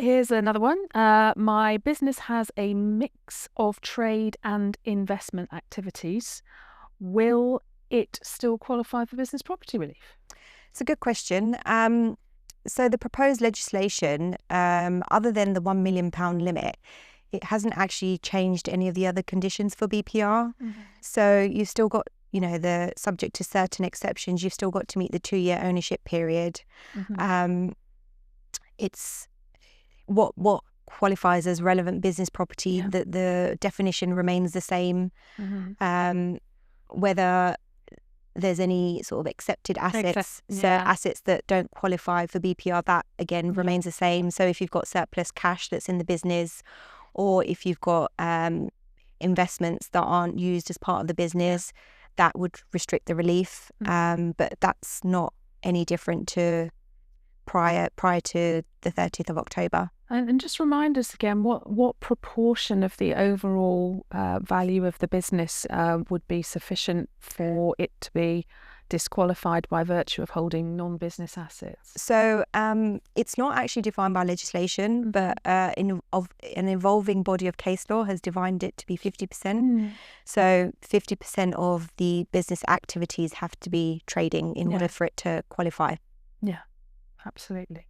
Here's another one. My business has a mix of trade and investment activities. Will it still qualify for business property relief? It's a good question. So the proposed legislation, other than the £1 million limit, it hasn't actually changed any of the other conditions for BPR. So you've still got, the subject to certain exceptions, you've still got to meet the 2-year ownership period. It's what qualifies as relevant business property, the definition remains the same. Whether there's any sort of accepted assets, assets that don't qualify for BPR, that again remains the same. So if you've got surplus cash that's in the business, or if you've got investments that aren't used as part of the business, that would restrict the relief. But that's not any different to prior to the 30th of October. And just remind us again, what proportion of the overall value of the business would be sufficient for it to be disqualified by virtue of holding non-business assets? So it's not actually defined by legislation, but an evolving body of case law has defined it to be 50%. So 50% of the business activities have to be trading in order for it to qualify. Yeah, absolutely.